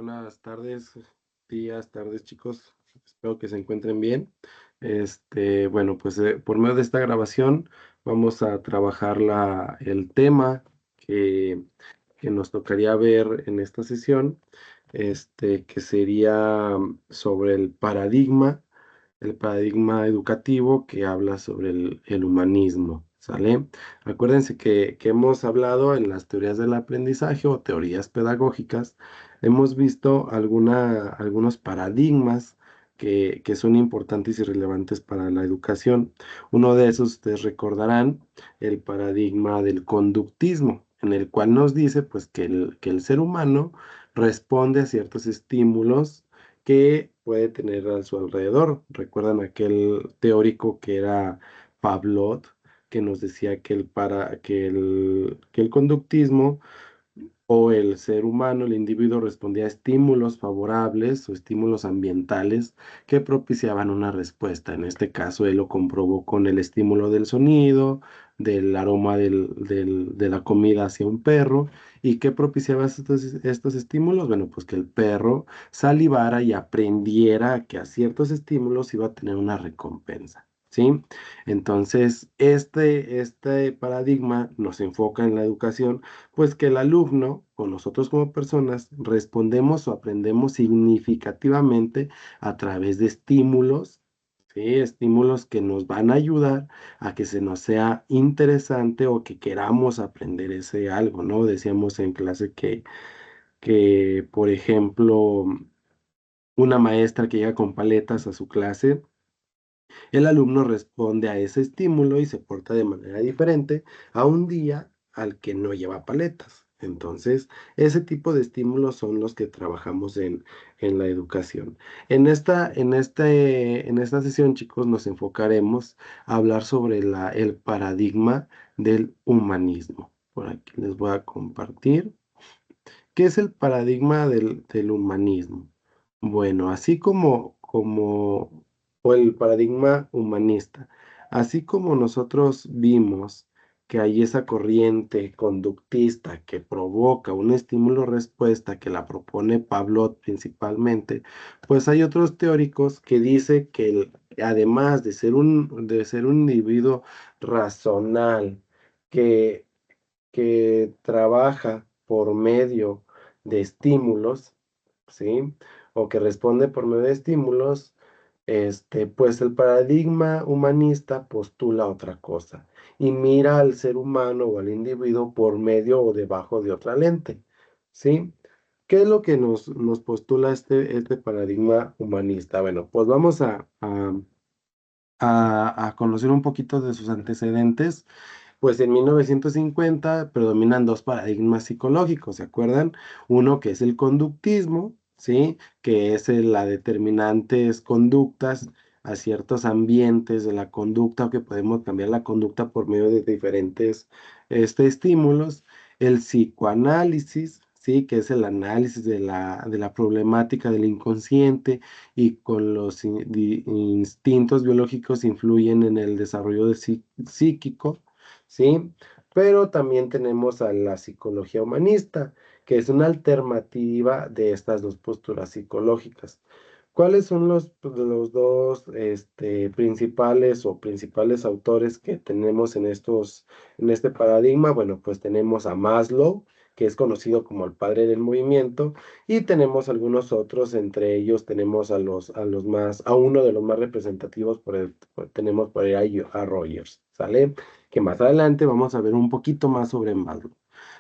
Buenas tardes, días, tardes, chicos. Espero que se encuentren bien. Bueno, pues por medio de esta grabación vamos a trabajar el tema que, que nos tocaría ver en esta sesión, que sería sobre el paradigma educativo que habla sobre el humanismo, ¿sale? Acuérdense que hemos hablado en las teorías del aprendizaje o teorías pedagógicas. Hemos visto algunos paradigmas que son importantes y relevantes para la educación. Uno de esos, ustedes recordarán, el paradigma del conductismo, en el cual nos dice pues, que el ser humano responde a ciertos estímulos que puede tener a su alrededor. ¿Recuerdan aquel teórico que era Pavlov, que nos decía que el conductismo o el ser humano, el individuo, respondía a estímulos favorables o estímulos ambientales que propiciaban una respuesta? En este caso, él lo comprobó con el estímulo del sonido, del aroma de la comida hacia un perro. ¿Y qué propiciaba estos estímulos? Bueno, pues que el perro salivara y aprendiera que a ciertos estímulos iba a tener una recompensa. ¿Sí? Entonces, este paradigma nos enfoca en la educación, pues que el alumno o nosotros como personas respondemos o aprendemos significativamente a través de estímulos, ¿sí? Estímulos que nos van a ayudar a que se nos sea interesante o que queramos aprender ese algo, ¿no? Decíamos en clase que por ejemplo, una maestra que llega con paletas a su clase, el alumno responde a ese estímulo y se porta de manera diferente a un día al que no lleva paletas. Entonces, ese tipo de estímulos son los que trabajamos en la educación. En esta sesión, chicos, nos enfocaremos a hablar sobre el paradigma del humanismo. Por aquí les voy a compartir. ¿Qué es el paradigma del humanismo? Bueno, o el paradigma humanista, así como nosotros vimos que hay esa corriente conductista que provoca un estímulo-respuesta que la propone Pavlov principalmente, pues hay otros teóricos que dicen que además de ser un individuo razonal, que trabaja por medio de estímulos, ¿sí? O que responde por medio de estímulos, pues el paradigma humanista postula otra cosa y mira al ser humano o al individuo por medio o debajo de otra lente, ¿sí? ¿Qué es lo que nos postula este paradigma humanista? Bueno, pues vamos a conocer un poquito de sus antecedentes. Pues en 1950 predominan dos paradigmas psicológicos, ¿se acuerdan? Uno que es el conductismo, ¿sí? Que es la determinantes conductas a ciertos ambientes de la conducta, o que podemos cambiar la conducta por medio de diferentes estímulos. El psicoanálisis, ¿sí? Que es el análisis de la problemática del inconsciente y con los instintos biológicos influyen en el desarrollo psíquico. ¿Sí? Pero también tenemos a la psicología humanista, que es una alternativa de estas dos posturas psicológicas. ¿Cuáles son los dos principales autores que tenemos en este paradigma? Bueno, pues tenemos a Maslow, que es conocido como el padre del movimiento, y tenemos algunos otros. Entre ellos tenemos a uno de los más representativos. Tenemos por ahí a Rogers, ¿sale? Que más adelante vamos a ver un poquito más sobre Maslow.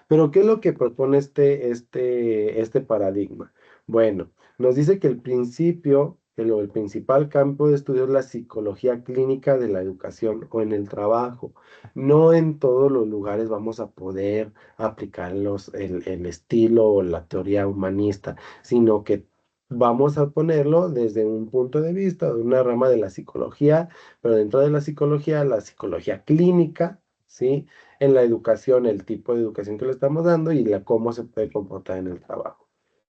Pero, ¿qué es lo que propone este paradigma? Bueno, nos dice que el principal campo de estudio es la psicología clínica de la educación o en el trabajo. No en todos los lugares vamos a poder aplicar el estilo o la teoría humanista, sino que vamos a ponerlo desde un punto de vista, de una rama de la psicología, pero dentro de la psicología clínica, ¿sí? En la educación, el tipo de educación que le estamos dando y cómo se puede comportar en el trabajo.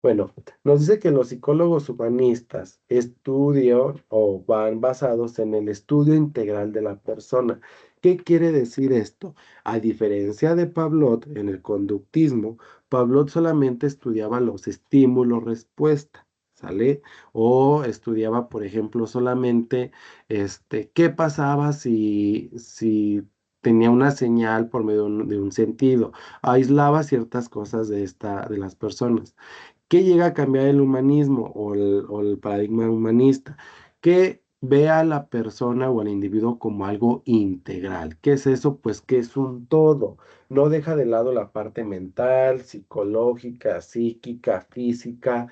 Bueno, nos dice que los psicólogos humanistas estudian o van basados en el estudio integral de la persona. ¿Qué quiere decir esto? A diferencia de Pavlov, en el conductismo, Pavlov solamente estudiaba los estímulos-respuesta, ¿sale? O estudiaba, por ejemplo, solamente qué pasaba si tenía una señal por medio de un sentido. Aislaba ciertas cosas de las personas. ¿Qué llega a cambiar el humanismo o el paradigma humanista? Que vea a la persona o al individuo como algo integral. ¿Qué es eso? Pues que es un todo. No deja de lado la parte mental, psicológica, psíquica, física,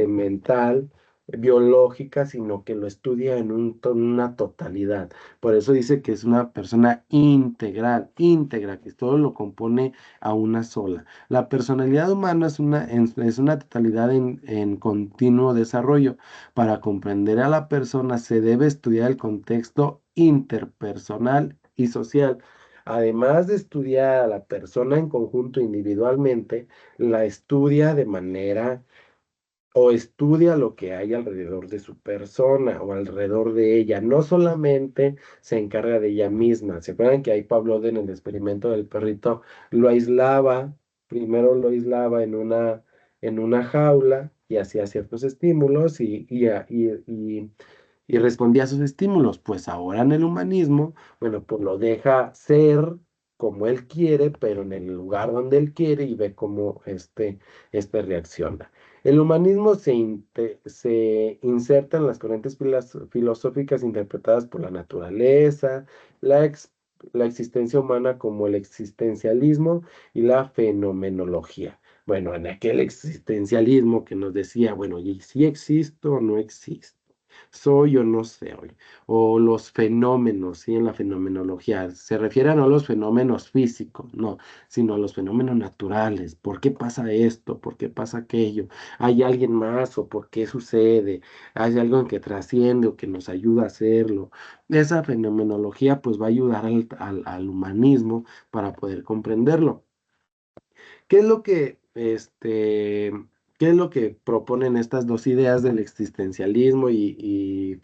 mental, biológica, sino que lo estudia en una totalidad. Por eso dice que es una persona integral, íntegra, que todo lo compone a una sola. La personalidad humana es una totalidad en continuo desarrollo. Para comprender a la persona se debe estudiar el contexto interpersonal y social. Además de estudiar a la persona en conjunto individualmente, la estudia de manera o estudia lo que hay alrededor de su persona o alrededor de ella. No solamente se encarga de ella misma. ¿Se acuerdan que ahí Pablo en el experimento del perrito lo aislaba? Primero lo aislaba en una jaula y hacía ciertos estímulos y respondía a sus estímulos. Pues ahora en el humanismo, bueno, pues lo deja ser como él quiere, pero en el lugar donde él quiere y ve cómo reacciona. El humanismo se inserta en las corrientes filosóficas interpretadas por la naturaleza, la, ex- la existencia humana como el existencialismo y la fenomenología. Bueno, en aquel existencialismo que nos decía, bueno, ¿y si existo o no existo? ¿Soy o no soy? O los fenómenos, ¿sí? En la fenomenología. Se refiere no a los fenómenos físicos, no, sino a los fenómenos naturales. ¿Por qué pasa esto? ¿Por qué pasa aquello? ¿Hay alguien más o por qué sucede? ¿Hay algo que trasciende o que nos ayuda a hacerlo? Esa fenomenología pues va a ayudar al humanismo para poder comprenderlo. ¿Qué es lo que, qué es lo que proponen estas dos ideas del existencialismo y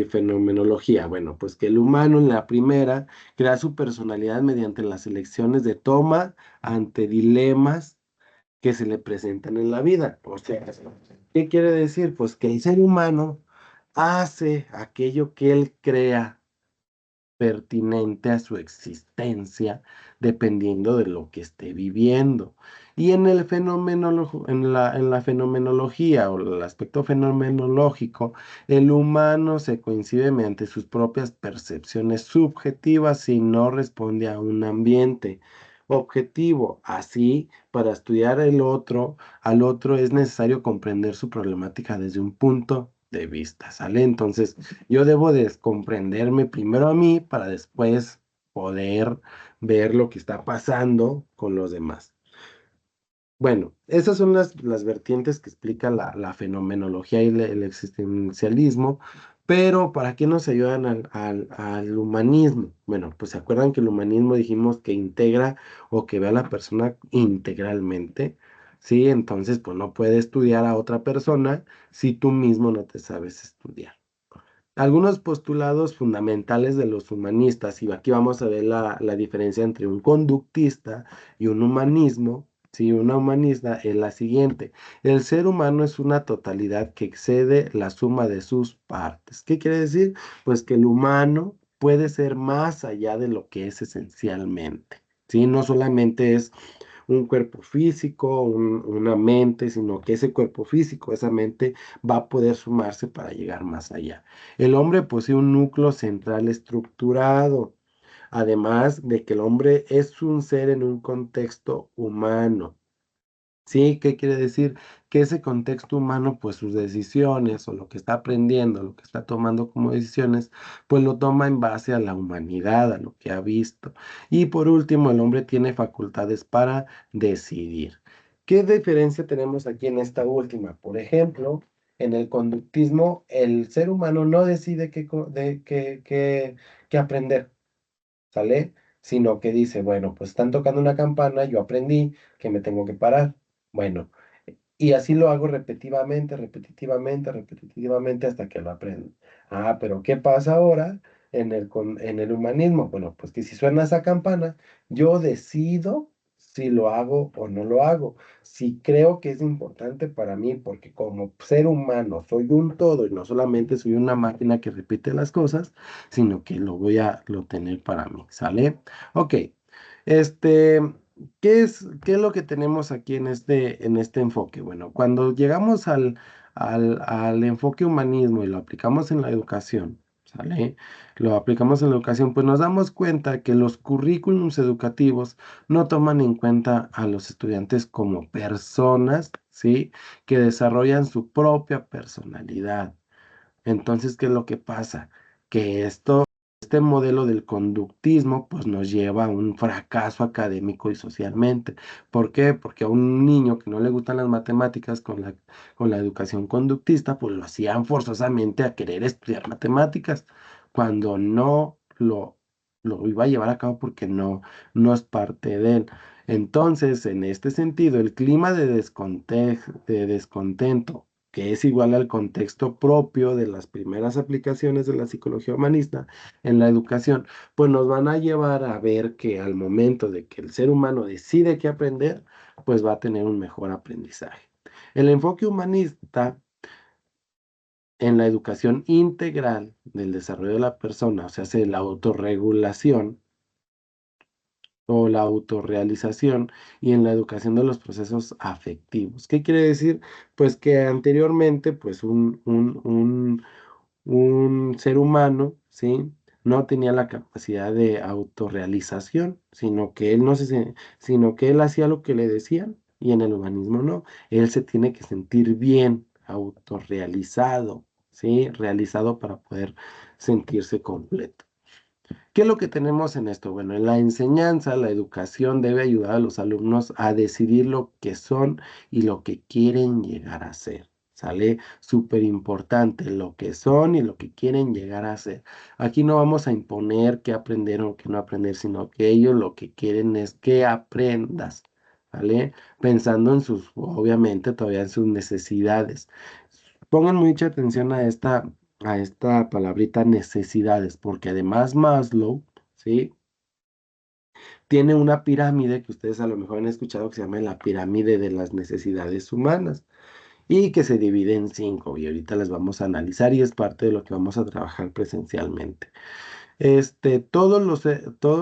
fenomenología? Bueno, pues que el humano en la primera crea su personalidad mediante las elecciones de toma ante dilemas que se le presentan en la vida. O sea, ¿qué quiere decir? Pues que el ser humano hace aquello que él crea pertinente a su existencia, dependiendo de lo que esté viviendo. Y en la fenomenología o el aspecto fenomenológico, el humano se coincide mediante sus propias percepciones subjetivas y no responde a un ambiente objetivo. Así, para estudiar al otro es necesario comprender su problemática desde un punto de vista, ¿sale? Entonces, yo debo descomprenderme primero a mí para después poder ver lo que está pasando con los demás. Bueno, esas son las vertientes que explica la fenomenología y el existencialismo, pero ¿para qué nos ayudan al humanismo? Bueno, pues se acuerdan que el humanismo dijimos que integra o que ve a la persona integralmente, ¿sí? Entonces, pues no puede estudiar a otra persona si tú mismo no te sabes estudiar. Algunos postulados fundamentales de los humanistas, y aquí vamos a ver la diferencia entre un conductista y un humanismo, si una humanista es la siguiente: el ser humano es una totalidad que excede la suma de sus partes. ¿Qué quiere decir? Pues que el humano puede ser más allá de lo que es esencialmente, ¿sí? No solamente es un cuerpo físico, una mente, sino que ese cuerpo físico, esa mente va a poder sumarse para llegar más allá. El hombre posee un núcleo central estructurado, además de que el hombre es un ser en un contexto humano. Sí, ¿qué quiere decir? Que ese contexto humano, pues sus decisiones o lo que está aprendiendo, lo que está tomando como decisiones, pues lo toma en base a la humanidad, a lo que ha visto. Y por último, el hombre tiene facultades para decidir. ¿Qué diferencia tenemos aquí en esta última? Por ejemplo, en el conductismo, el ser humano no decide qué aprender. ¿Sale? Sino que dice, bueno, pues están tocando una campana, yo aprendí que me tengo que parar. Bueno, y así lo hago repetitivamente, repetitivamente, repetitivamente hasta que lo aprendo. Ah, pero ¿qué pasa ahora? en el humanismo? Bueno, pues que si suena esa campana, yo decido si lo hago o no lo hago. Si creo que es importante para mí, porque como ser humano soy un todo y no solamente soy una máquina que repite las cosas, sino que lo tener para mí, ¿sale? Ok, este, qué es lo que tenemos aquí en este enfoque? Bueno, cuando llegamos al enfoque humanismo y lo aplicamos en la educación, ¿sale? Lo aplicamos en la educación, pues nos damos cuenta que los currículums educativos no toman en cuenta a los estudiantes como personas, ¿sí? Que desarrollan su propia personalidad. Entonces, ¿qué es lo que pasa? Que este modelo del conductismo pues nos lleva a un fracaso académico y socialmente. ¿Por qué? Porque a un niño que no le gustan las matemáticas con la educación conductista, pues lo hacían forzosamente a querer estudiar matemáticas, cuando lo iba a llevar a cabo porque no es parte de él. Entonces, en este sentido, el clima de descontento que es igual al contexto propio de las primeras aplicaciones de la psicología humanista en la educación, pues nos van a llevar a ver que al momento de que el ser humano decide qué aprender, pues va a tener un mejor aprendizaje. El enfoque humanista en la educación integral del desarrollo de la persona, o sea, hace la autorregulación o la autorrealización y en la educación de los procesos afectivos. ¿Qué quiere decir? Pues que anteriormente, pues un ser humano, ¿sí? No tenía la capacidad de autorrealización, sino que él no sino que él hacía lo que le decían y en el humanismo no. Él se tiene que sentir bien, autorrealizado, ¿sí? Realizado para poder sentirse completo. ¿Qué es lo que tenemos en esto? Bueno, en la enseñanza, la educación debe ayudar a los alumnos a decidir lo que son y lo que quieren llegar a ser. ¿Sale? Súper importante lo que son y lo que quieren llegar a ser. Aquí no vamos a imponer qué aprender o qué no aprender, sino que ellos lo que quieren es que aprendas. ¿Vale? Pensando en sus, obviamente, todavía en sus necesidades. Pongan mucha atención a esta palabrita necesidades, porque además Maslow, ¿sí? Tiene una pirámide que ustedes a lo mejor han escuchado que se llama la pirámide de las necesidades humanas y que se divide en cinco y ahorita las vamos a analizar y es parte de lo que vamos a trabajar presencialmente. Todos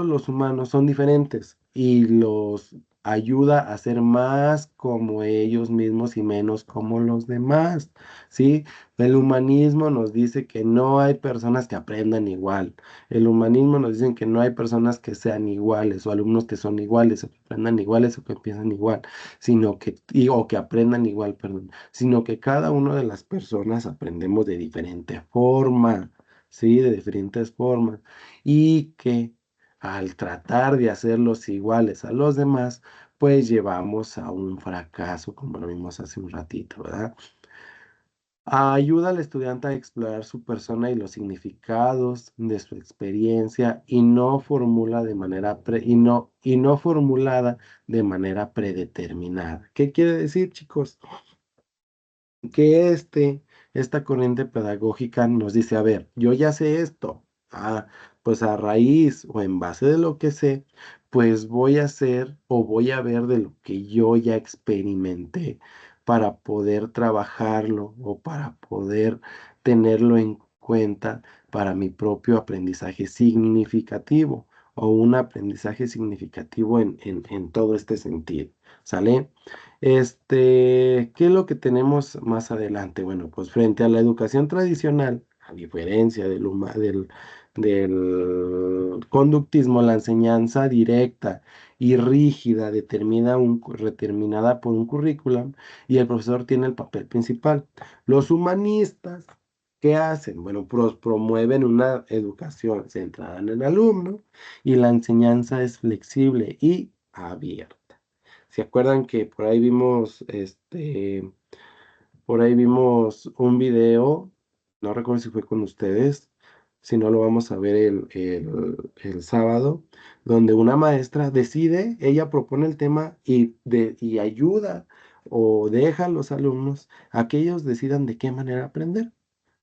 los humanos son diferentes y los ayuda a ser más como ellos mismos y menos como los demás, ¿sí? El humanismo nos dice que no hay personas que aprendan igual. El humanismo nos dice que no hay personas que sean iguales o alumnos que son iguales o que aprendan iguales o que empiezan igual, o que aprendan igual, perdón, sino que cada una de las personas aprendemos de diferente forma. Sí, de diferentes formas y que al tratar de hacerlos iguales a los demás, pues llevamos a un fracaso, como lo vimos hace un ratito, ¿verdad? Ayuda al estudiante a explorar su persona y los significados de su experiencia y no formula de manera y no formulada de manera predeterminada. ¿Qué quiere decir, chicos? Que esta corriente pedagógica nos dice, a ver, yo ya sé esto, pues a raíz o en base de lo que sé, pues voy a hacer o voy a ver de lo que yo ya experimenté para poder trabajarlo o para poder tenerlo en cuenta para mi propio aprendizaje significativo o un aprendizaje significativo en todo este sentido, ¿sale? ¿Qué es lo que tenemos más adelante? Bueno, pues frente a la educación tradicional, a diferencia del conductismo, la enseñanza directa y rígida determinada por un currículum y el profesor tiene el papel principal. Los humanistas, ¿qué hacen? Bueno, promueven una educación centrada en el alumno y la enseñanza es flexible y abierta. ¿Se acuerdan que por ahí vimos un video? No recuerdo si fue con ustedes, si no lo vamos a ver el sábado, donde una maestra decide, ella propone el tema y ayuda o deja a los alumnos a que ellos decidan de qué manera aprender.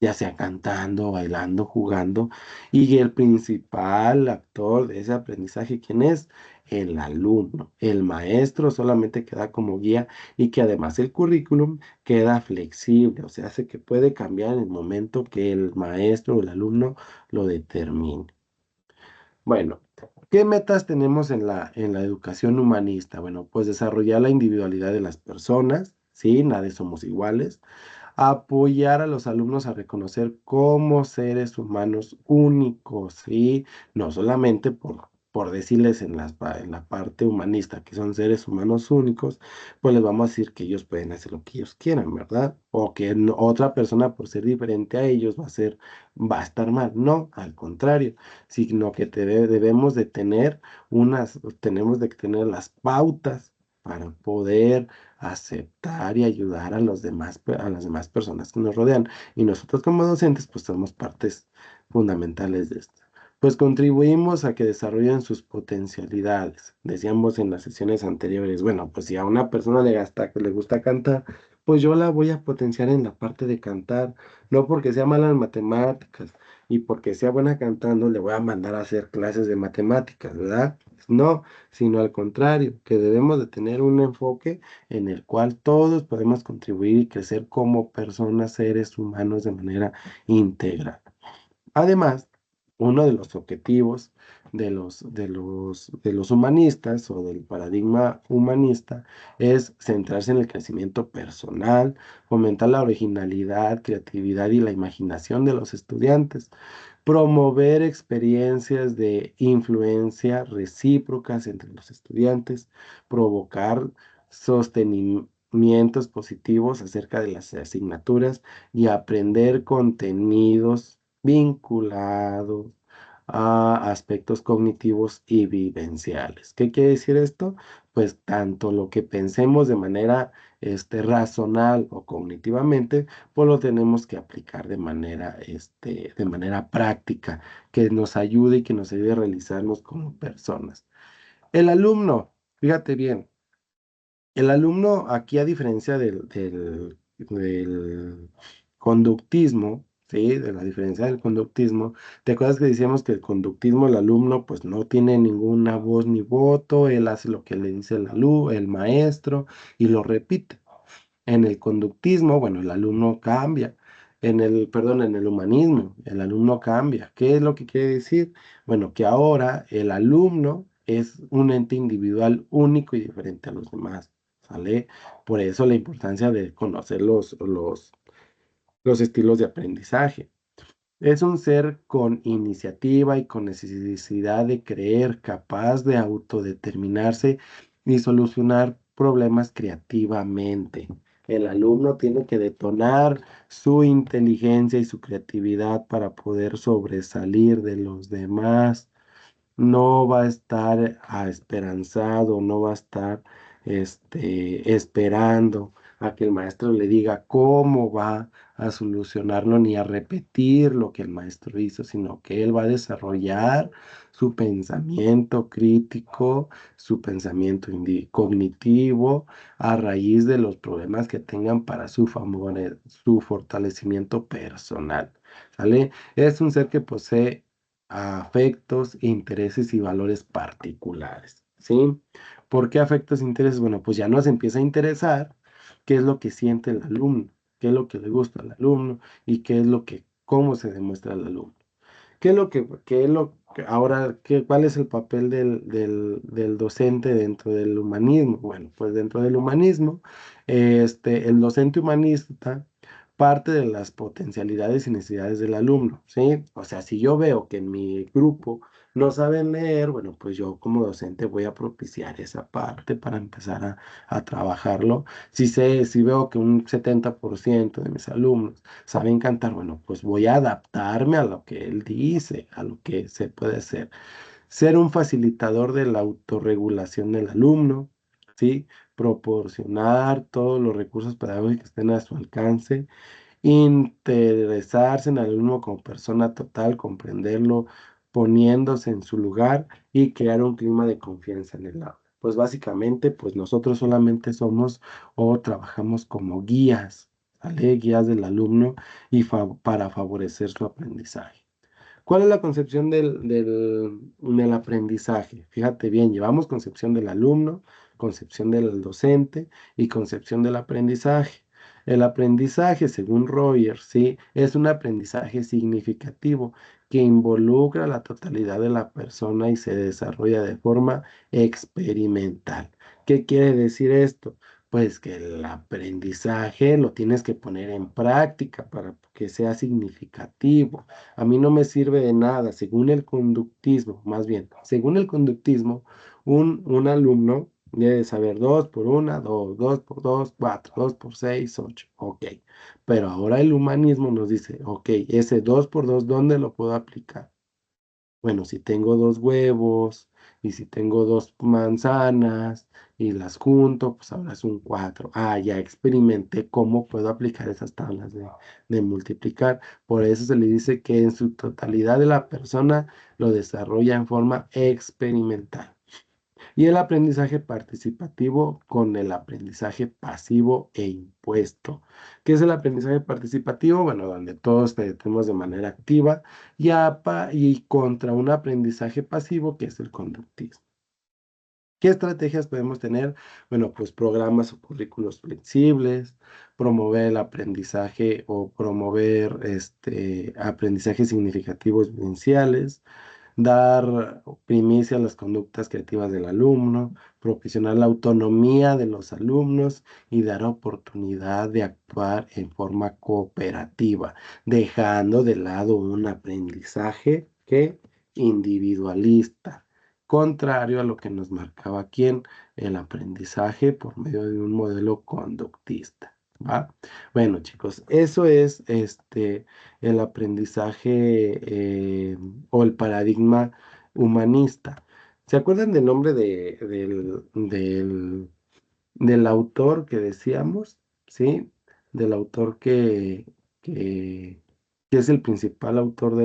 ya sea cantando, bailando, jugando, y el principal actor de ese aprendizaje, ¿quién es? El alumno. El maestro solamente queda como guía y que además el currículum queda flexible, o sea, hace que puede cambiar en el momento que el maestro o el alumno lo determine. Bueno, ¿qué metas tenemos en la educación humanista? Bueno, pues desarrollar la individualidad de las personas, ¿sí? Nadie somos iguales. Apoyar a los alumnos a reconocer como seres humanos únicos, ¿sí? No solamente por decirles en la parte humanista que son seres humanos únicos, pues les vamos a decir que ellos pueden hacer lo que ellos quieran, ¿verdad? O que otra persona por ser diferente a ellos va a estar mal. No, al contrario, sino que debemos de tener tenemos de tener las pautas para poder aceptar y ayudar a los demás, a las demás personas que nos rodean. Y nosotros como docentes, pues somos partes fundamentales de esto. Pues contribuimos a que desarrollen sus potencialidades. Decíamos en las sesiones anteriores, bueno, pues si a una persona le gusta cantar, pues yo la voy a potenciar en la parte de cantar, no porque sea mala en matemáticas y porque sea buena cantando, le voy a mandar a hacer clases de matemáticas, ¿verdad? No, sino al contrario, que debemos de tener un enfoque en el cual todos podemos contribuir y crecer como personas, seres humanos de manera íntegra. Además, uno de los objetivos de los humanistas o del paradigma humanista es centrarse en el crecimiento personal, fomentar la originalidad, creatividad y la imaginación de los estudiantes, promover experiencias de influencia recíprocas entre los estudiantes, provocar sostenimientos positivos acerca de las asignaturas y aprender contenidos vinculados a aspectos cognitivos y vivenciales. ¿Qué quiere decir esto? Pues tanto lo que pensemos de manera razonal o cognitivamente, pues lo tenemos que aplicar de manera práctica, que nos ayude y que nos ayude a realizarnos como personas. El alumno, fíjate bien, el alumno aquí a diferencia del conductismo, ¿sí? De la diferencia del conductismo, ¿te acuerdas que decíamos que el conductismo, el alumno, pues no tiene ninguna voz ni voto, él hace lo que le dice el maestro y lo repite? En el conductismo, bueno, el alumno cambia. En el humanismo, el alumno cambia. ¿Qué es lo que quiere decir? Bueno, que ahora el alumno es un ente individual único y diferente a los demás, ¿sale? Por eso la importancia de conocer los estilos de aprendizaje. Es un ser con iniciativa y con necesidad de creer, capaz de autodeterminarse y solucionar problemas creativamente. El alumno tiene que detonar su inteligencia y su creatividad para poder sobresalir de los demás. No va a estar esperanzado, no va a estar esperando a que el maestro le diga cómo va a solucionarlo ni a repetir lo que el maestro hizo, sino que él va a desarrollar su pensamiento crítico, su pensamiento cognitivo a raíz de los problemas que tengan para su favor, su fortalecimiento personal. ¿Sale? Es un ser que posee afectos, intereses y valores particulares, ¿sí? ¿Por qué afectos e intereses? Bueno, pues ya nos empieza a interesar qué es lo que siente el alumno, qué es lo que le gusta al alumno y qué es cómo se demuestra al alumno. ¿Qué es lo que ahora, cuál es el papel del docente dentro del humanismo? Bueno, pues dentro del humanismo, el docente humanista parte de las potencialidades y necesidades del alumno, ¿sí? O sea, si yo veo que en mi grupo no saben leer, bueno, pues yo como docente voy a propiciar esa parte para empezar a trabajarlo. Si veo que un 70% de mis alumnos saben cantar, bueno, pues voy a adaptarme a lo que él dice, a lo que se puede hacer. Ser un facilitador de la autorregulación del alumno, ¿sí? Proporcionar todos los recursos pedagógicos que estén a su alcance, interesarse en el alumno como persona total, comprenderlo, poniéndose en su lugar y crear un clima de confianza en el aula. Pues básicamente, pues nosotros solamente somos o trabajamos como guías, ¿vale? Guías del alumno y para favorecer su aprendizaje. ¿Cuál es la concepción del aprendizaje? Fíjate bien, llevamos concepción del alumno, concepción del docente y concepción del aprendizaje. El aprendizaje, según Rogers, sí, es un aprendizaje significativo que involucra a la totalidad de la persona y se desarrolla de forma experimental. ¿Qué quiere decir esto? Pues que el aprendizaje lo tienes que poner en práctica para que sea significativo. A mí no me sirve de nada, según el conductismo, más bien, según el conductismo, un alumno debe saber 2 por 1, 2, 2 por 2, 4, 2 por 6, 8. Ok. Pero ahora el humanismo nos dice, ok, ese 2 por 2, ¿dónde lo puedo aplicar? Bueno, si tengo dos huevos y si tengo dos manzanas y las junto, pues ahora es un 4. Ah, ya experimenté cómo puedo aplicar esas tablas de multiplicar. Por eso se le dice que en su totalidad de la persona lo desarrolla en forma experimental. Y el aprendizaje participativo con el aprendizaje pasivo e impuesto. ¿Qué es el aprendizaje participativo? Bueno, donde todos tenemos de manera activa y contra un aprendizaje pasivo que es el conductismo. ¿Qué estrategias podemos tener? Bueno, pues programas o currículos flexibles, promover el aprendizaje o promover aprendizajes significativos vivenciales, dar primicia a las conductas creativas del alumno, proporcionar la autonomía de los alumnos y dar oportunidad de actuar en forma cooperativa, dejando de lado un aprendizaje que individualista, contrario a lo que nos marcaba aquí el aprendizaje por medio de un modelo conductista. ¿Va? Bueno, chicos, eso es el aprendizaje o el paradigma humanista. ¿Se acuerdan del nombre del autor que decíamos? ¿Sí? Del autor que, que es el principal autor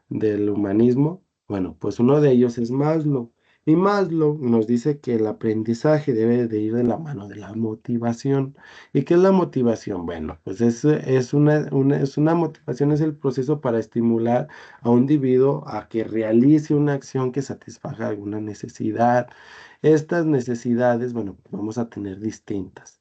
del humanismo. Bueno, pues uno de ellos es Maslow. Y Maslow nos dice que el aprendizaje debe de ir de la mano de la motivación. ¿Y qué es la motivación? Bueno, pues es una motivación, es el proceso para estimular a un individuo a que realice una acción que satisfaga alguna necesidad. Estas necesidades, bueno, pues vamos a tener distintos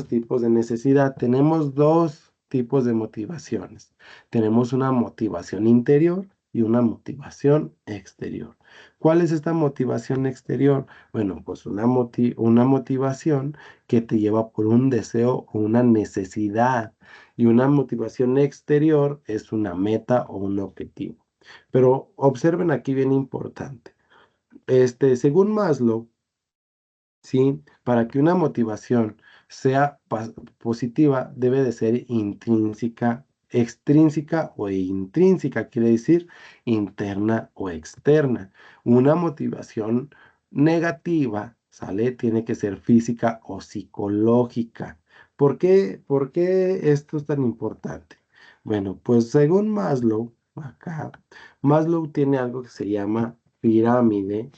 tipos de necesidad. Tenemos dos tipos de motivaciones. Tenemos una motivación interior y una motivación exterior. ¿Cuál es esta motivación exterior? Bueno, pues una motivación que te lleva por un deseo o una necesidad. Y una motivación exterior es una meta o un objetivo. Pero observen aquí bien importante. Según Maslow, ¿sí? Para que una motivación sea positiva, debe de ser intrínseca, extrínseca o intrínseca, quiere decir interna o externa. Una motivación negativa, ¿sale? Tiene que ser física o psicológica. ¿Por qué esto es tan importante? Bueno, pues según Maslow, acá, Maslow tiene algo que se llama pirámide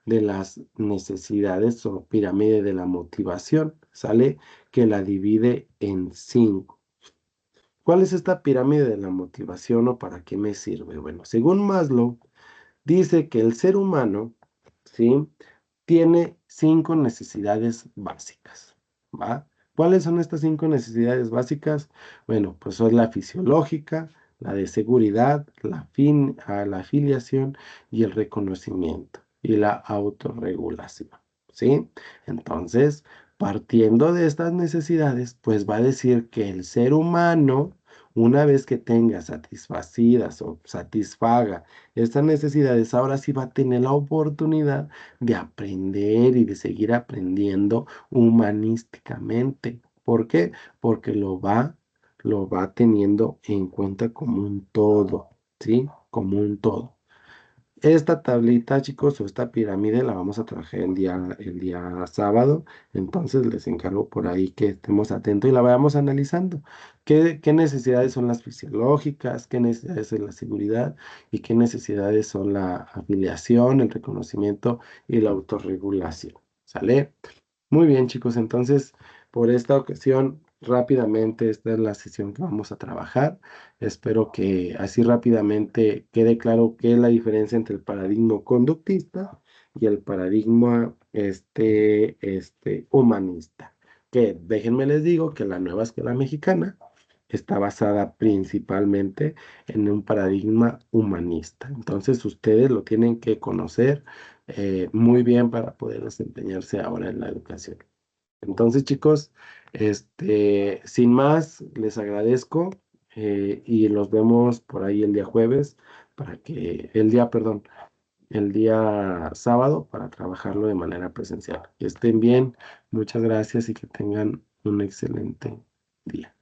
de las necesidades o pirámide de la motivación, ¿sale? Que la divide en 5. ¿Cuál es esta pirámide de la motivación o para qué me sirve? Bueno, según Maslow, dice que el ser humano, ¿sí? Tiene 5 necesidades básicas, ¿va? ¿Cuáles son estas 5 necesidades básicas? Bueno, pues son la fisiológica, la de seguridad, la afiliación y el reconocimiento y la autorregulación, ¿sí? Entonces, partiendo de estas necesidades, pues va a decir que el ser humano, una vez que tenga satisfacidas o satisfaga estas necesidades, ahora sí va a tener la oportunidad de aprender y de seguir aprendiendo humanísticamente. ¿Por qué? Porque lo va teniendo en cuenta como un todo, ¿sí? Como un todo. Esta tablita, chicos, o esta pirámide la vamos a trabajar el día sábado. Entonces les encargo por ahí que estemos atentos y la vayamos analizando. ¿Qué necesidades son las fisiológicas? ¿Qué necesidades es la seguridad? ¿Y qué necesidades son la afiliación, el reconocimiento y la autorregulación? ¿Sale? Muy bien, chicos. Entonces, por esta ocasión rápidamente, esta es la sesión que vamos a trabajar. Espero que así rápidamente quede claro qué es la diferencia entre el paradigma conductista y el paradigma humanista. Que déjenme les digo que la nueva escuela mexicana está basada principalmente en un paradigma humanista. Entonces ustedes lo tienen que conocer muy bien para poder desempeñarse ahora en la educación. Entonces, chicos, sin más, les agradezco y los vemos por ahí el día jueves perdón, el día sábado para trabajarlo de manera presencial. Que estén bien, muchas gracias y que tengan un excelente día.